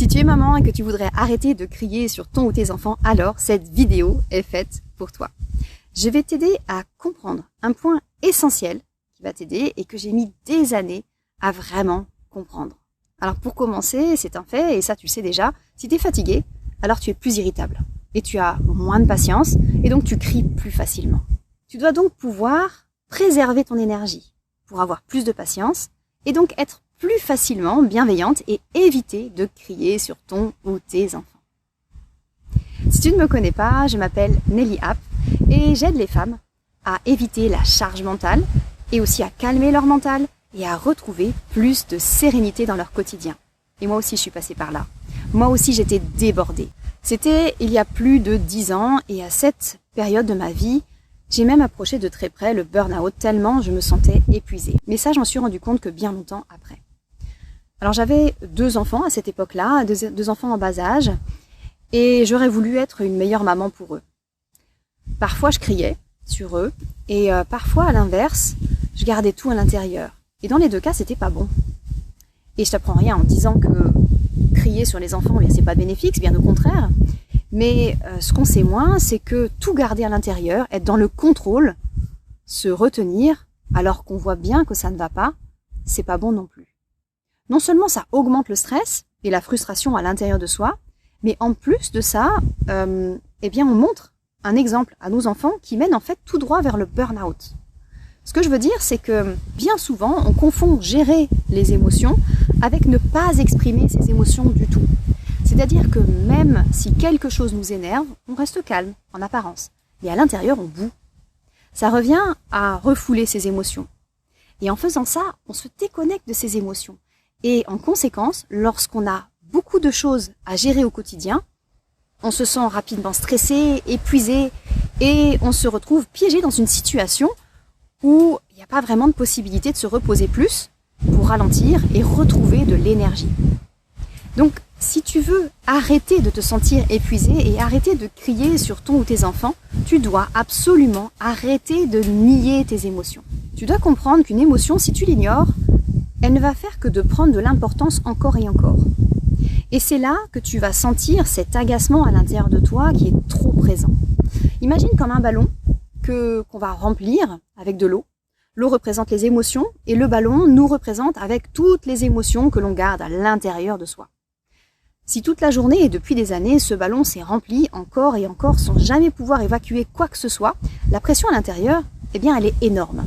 Si tu es maman et que tu voudrais arrêter de crier sur ton ou tes enfants, alors cette vidéo est faite pour toi. Je vais t'aider à comprendre un point essentiel qui va t'aider et que j'ai mis des années à vraiment comprendre. Alors pour commencer, c'est un fait, et ça tu le sais déjà, si tu es fatigué, alors tu es plus irritable. Et tu as moins de patience, et donc tu cries plus facilement. Tu dois donc pouvoir préserver ton énergie pour avoir plus de patience, et donc être plus facilement bienveillante et éviter de crier sur ton ou tes enfants. Si tu ne me connais pas, je m'appelle Nelly App, et j'aide les femmes à éviter la charge mentale, et aussi à calmer leur mental, et à retrouver plus de sérénité dans leur quotidien. Et moi aussi je suis passée par là. Moi aussi j'étais débordée. C'était il y a plus de 10 ans, et à cette période de ma vie, j'ai même approché de très près le burn-out tellement je me sentais épuisée. Mais ça, j'en suis rendu compte que bien longtemps après. Alors j'avais 2 enfants à cette époque-là, deux enfants en bas âge, et j'aurais voulu être une meilleure maman pour eux. Parfois je criais sur eux, et parfois à l'inverse, je gardais tout à l'intérieur. Et dans les 2 cas, c'était pas bon. Et je t'apprends rien en disant que crier sur les enfants, c'est pas bénéfique, bien au contraire. Mais ce qu'on sait moins, c'est que tout garder à l'intérieur, être dans le contrôle, se retenir, alors qu'on voit bien que ça ne va pas, c'est pas bon non plus. Non seulement ça augmente le stress et la frustration à l'intérieur de soi, mais en plus de ça, on montre un exemple à nos enfants qui mène en fait tout droit vers le burn-out. Ce que je veux dire, c'est que bien souvent, on confond gérer les émotions avec ne pas exprimer ces émotions du tout. C'est-à-dire que même si quelque chose nous énerve, on reste calme, en apparence. Mais à l'intérieur, on bout. Ça revient à refouler ses émotions. Et en faisant ça, on se déconnecte de ces émotions. Et en conséquence, lorsqu'on a beaucoup de choses à gérer au quotidien, on se sent rapidement stressé, épuisé, et on se retrouve piégé dans une situation où il n'y a pas vraiment de possibilité de se reposer plus pour ralentir et retrouver de l'énergie. Donc, si tu veux arrêter de te sentir épuisé et arrêter de crier sur ton ou tes enfants, tu dois absolument arrêter de nier tes émotions. Tu dois comprendre qu'une émotion, si tu l'ignores, elle ne va faire que de prendre de l'importance encore et encore. Et c'est là que tu vas sentir cet agacement à l'intérieur de toi qui est trop présent. Imagine comme un ballon qu'on va remplir avec de l'eau. L'eau représente les émotions et le ballon nous représente avec toutes les émotions que l'on garde à l'intérieur de soi. Si toute la journée et depuis des années, ce ballon s'est rempli encore et encore sans jamais pouvoir évacuer quoi que ce soit, la pression à l'intérieur, elle est énorme.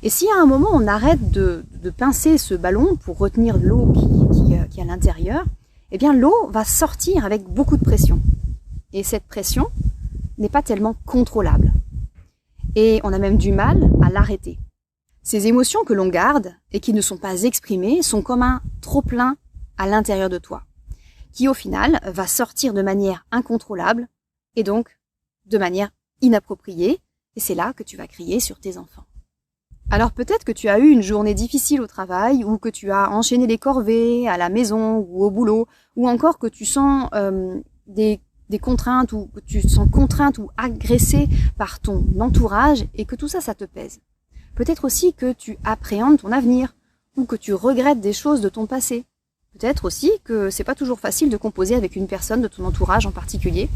Et si à un moment on arrête de pincer ce ballon pour retenir l'eau qui est à l'intérieur, l'eau va sortir avec beaucoup de pression. Et cette pression n'est pas tellement contrôlable. Et on a même du mal à l'arrêter. Ces émotions que l'on garde et qui ne sont pas exprimées sont comme un trop-plein à l'intérieur de toi, qui au final va sortir de manière incontrôlable et donc de manière inappropriée, et c'est là que tu vas crier sur tes enfants. Alors peut-être que tu as eu une journée difficile au travail, ou que tu as enchaîné les corvées à la maison ou au boulot, ou encore que tu sens des contraintes, ou que tu te sens contrainte ou agressée par ton entourage et que tout ça, ça te pèse. Peut-être aussi que tu appréhendes ton avenir ou que tu regrettes des choses de ton passé. Peut-être aussi que c'est pas toujours facile de composer avec une personne de ton entourage en particulier,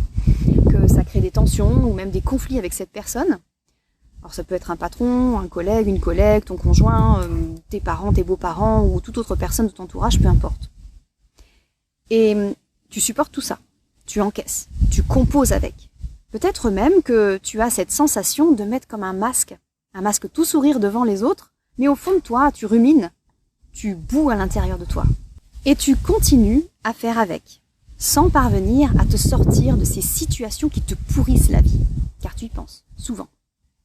que ça crée des tensions ou même des conflits avec cette personne. Alors ça peut être un patron, un collègue, une collègue, ton conjoint, tes parents, tes beaux-parents ou toute autre personne de ton entourage, peu importe. Et tu supportes tout ça. Tu encaisses, tu composes avec. Peut-être même que tu as cette sensation de mettre comme un masque tout sourire devant les autres, mais au fond de toi, tu rumines, tu boues à l'intérieur de toi. Et tu continues à faire avec, sans parvenir à te sortir de ces situations qui te pourrissent la vie, car tu y penses, souvent.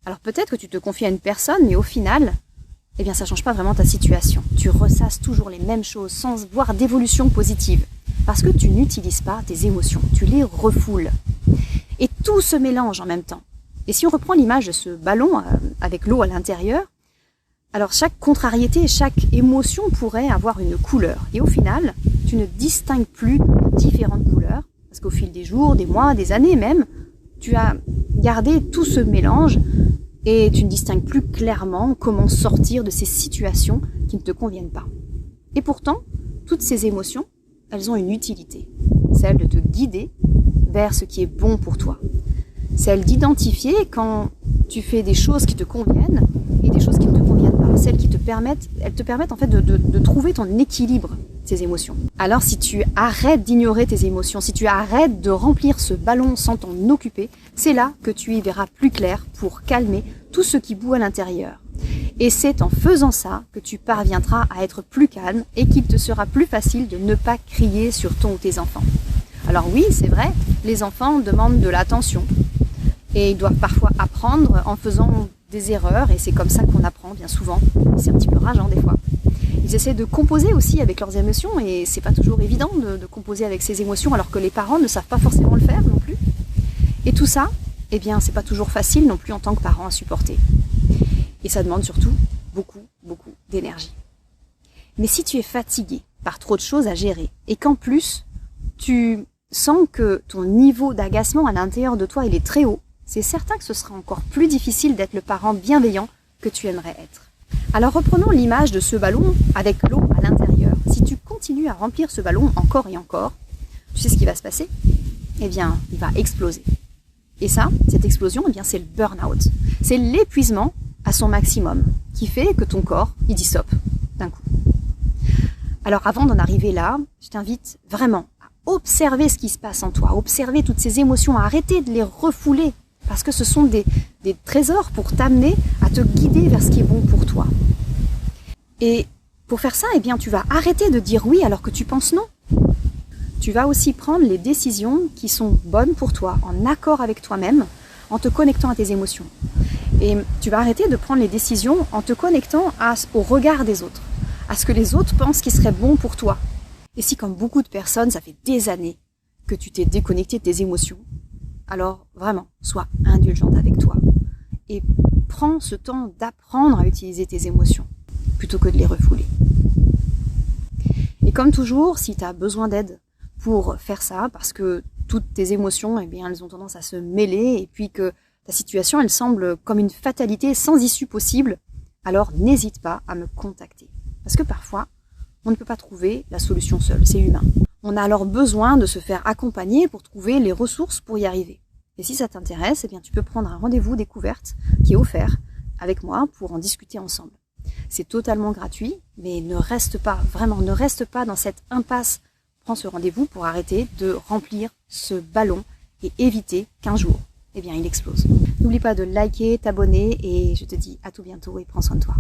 Alors peut-être que tu te confies à une personne, mais au final, ça change pas vraiment ta situation. Tu ressasses toujours les mêmes choses, sans voir d'évolution positive. Parce que tu n'utilises pas tes émotions, tu les refoules. Et tout se mélange en même temps. Et si on reprend l'image de ce ballon avec l'eau à l'intérieur, alors chaque contrariété, chaque émotion pourrait avoir une couleur. Et au final, tu ne distingues plus différentes couleurs, parce qu'au fil des jours, des mois, des années même, tu as gardé tout ce mélange et tu ne distingues plus clairement comment sortir de ces situations qui ne te conviennent pas. Et pourtant, toutes ces émotions, elles ont une utilité. Celle de te guider vers ce qui est bon pour toi. Celle d'identifier quand tu fais des choses qui te conviennent et des choses qui ne te conviennent pas. Celles qui te permettent, elles te permettent en fait de trouver ton équilibre, tes émotions. Alors si tu arrêtes d'ignorer tes émotions, si tu arrêtes de remplir ce ballon sans t'en occuper, c'est là que tu y verras plus clair pour calmer tout ce qui bout à l'intérieur. Et c'est en faisant ça que tu parviendras à être plus calme et qu'il te sera plus facile de ne pas crier sur ton ou tes enfants. Alors oui, c'est vrai, les enfants demandent de l'attention et ils doivent parfois apprendre en faisant des erreurs et c'est comme ça qu'on apprend bien souvent. C'est un petit peu rageant des fois. Ils essaient de composer aussi avec leurs émotions et c'est pas toujours évident de composer avec ses émotions alors que les parents ne savent pas forcément le faire non plus. Et tout ça, eh bien, c'est pas toujours facile non plus en tant que parent à supporter. Et ça demande surtout beaucoup d'énergie. Mais si tu es fatigué par trop de choses à gérer et qu'en plus tu sens que ton niveau d'agacement à l'intérieur de toi il est très haut, c'est certain que ce sera encore plus difficile d'être le parent bienveillant que tu aimerais être. Alors reprenons l'image de ce ballon avec l'eau à l'intérieur. Si tu continues à remplir ce ballon encore et encore, tu sais ce qui va se passer? Eh bien, il va exploser. Et ça, cette explosion, eh bien, c'est le burn-out. C'est l'épuisement à son maximum qui fait que ton corps, il dit stop d'un coup. Alors avant d'en arriver là, je t'invite vraiment à observer ce qui se passe en toi, à observer toutes ces émotions, à arrêter de les refouler parce que ce sont des trésors pour t'amener à te guider vers ce qui est bon pour toi. Et pour faire ça, eh bien, tu vas arrêter de dire oui alors que tu penses non. Tu vas aussi prendre les décisions qui sont bonnes pour toi, en accord avec toi-même, en te connectant à tes émotions. Et tu vas arrêter de prendre les décisions en te connectant au regard des autres, à ce que les autres pensent qui serait bon pour toi. Et si, comme beaucoup de personnes, ça fait des années que tu t'es déconnecté de tes émotions, alors vraiment, sois indulgente avec toi. Et prends ce temps d'apprendre à utiliser tes émotions, plutôt que de les refouler. Et comme toujours, si tu as besoin d'aide pour faire ça, parce que toutes tes émotions, eh bien, elles ont tendance à se mêler, et puis que ta situation, elle semble comme une fatalité sans issue possible, alors n'hésite pas à me contacter. Parce que parfois, on ne peut pas trouver la solution seule, c'est humain. On a alors besoin de se faire accompagner pour trouver les ressources pour y arriver. Et si ça t'intéresse, eh bien, tu peux prendre un rendez-vous découverte qui est offert avec moi pour en discuter ensemble. C'est totalement gratuit, mais ne reste pas dans cette impasse. Prends ce rendez-vous pour arrêter de remplir ce ballon et éviter qu'un jour, eh bien, il explose. N'oublie pas de liker, t'abonner et je te dis à tout bientôt et prends soin de toi.